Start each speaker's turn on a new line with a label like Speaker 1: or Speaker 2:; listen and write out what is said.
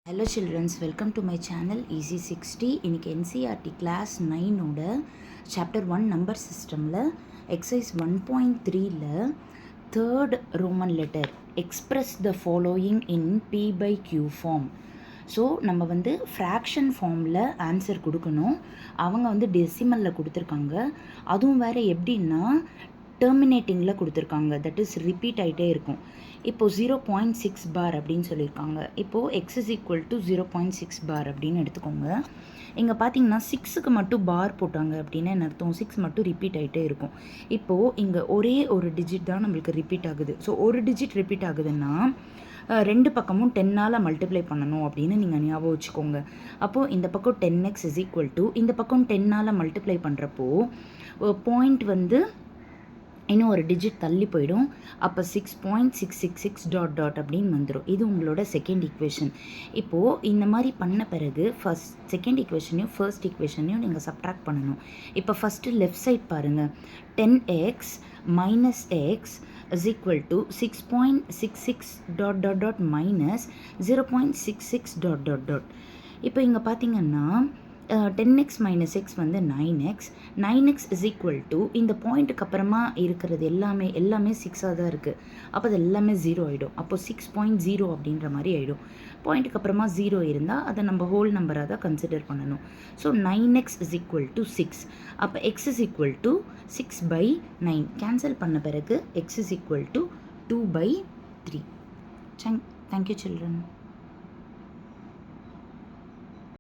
Speaker 1: Hello childrens, welcome to my channel Easy 60. இன்னைக்கு NCERT class 9ஓட chapter 1 number systemல exercise 1.3ல third Roman letter express the following in P by Q form. So நம்ம வந்து fraction ஃபார்மில் answer கொடுக்கணும். அவங்க வந்து டெசிமலில் கொடுத்துருக்காங்க. அதுவும் வேறு எப்படின்னா டெர்மினேட்டிங்கில் கொடுத்துருக்காங்க. தட் இஸ் ரிப்பீட் ஆகிட்டே இருக்கும். இப்போது 0.6 பார் அப்படின்னு சொல்லியிருக்காங்க. இப்போது எக்ஸ் இஸ் ஈக்குவல் டு 0.6 பார் அப்படின்னு எடுத்துக்கோங்க. இங்கே பார்த்தீங்கன்னா 6க்கு மட்டும் பார் போட்டாங்க அப்படின்னா என்ன அர்த்தம்? 6 மட்டும் ரிப்பீட் ஆகிட்டே இருக்கும். இப்போது இங்கே ஒரே ஒரு டிஜிட் தான் நம்மளுக்கு ரிப்பீட் ஆகுது. ஸோ ஒரு டிஜிட் ரிப்பீட் ஆகுதுன்னா ரெண்டு பக்கமும் 10ஆல் மல்டிப்ளை பண்ணணும் அப்படின்னு நீங்கள் ஞாபகம் வச்சுக்கோங்க. அப்போது இந்த பக்கம் 10x இஸ் ஈக்குவல் டு இந்த பக்கம் 10ஆல் மல்டிப்ளை பண்ணுறப்போ பாயிண்ட் வந்து இன்னும் ஒரு டிஜிட் தள்ளி போயிடும். அப்போ 6.666 டாட் டாட் அப்படின்னு வந்துடும். இது உங்களோட செகண்ட் ஈக்குவேஷன். இப்போது இந்த மாதிரி பண்ண பிறகு செகண்ட் ஈக்குவேஷனையும் ஃபர்ஸ்ட் ஈக்குவேஷனையும் நீங்கள் சப்ட்ராக்ட் பண்ணணும். இப்போ ஃபஸ்ட்டு லெஃப்ட் சைட் பாருங்கள். 10x minus x is equal to 6.66 dot dot dot minus 0.66 dot dot dot. இப்போ இங்கே பார்த்தீங்கன்னா 10x minus x வந்து 9x. 9x is equal to இந்த பாயிண்ட்டுக்கு அப்புறமா இருக்கிறது எல்லாமே 6ஆக தான் இருக்குது. அப்போ அது எல்லாமே 0 ஆகிடும். அப்போது 6.0 அப்படின்ற மாதிரி ஆகிடும். பாயிண்ட்டுக்கு அப்புறமா 0 இருந்தால் அதை நம்ம ஹோல் நம்பராக தான் கன்சிடர் பண்ணணும். So 9x is equal to 6. அப்போ x is equal to 6/9. Cancel பண்ண பிறகு x is equal to 2/3. Thank you children.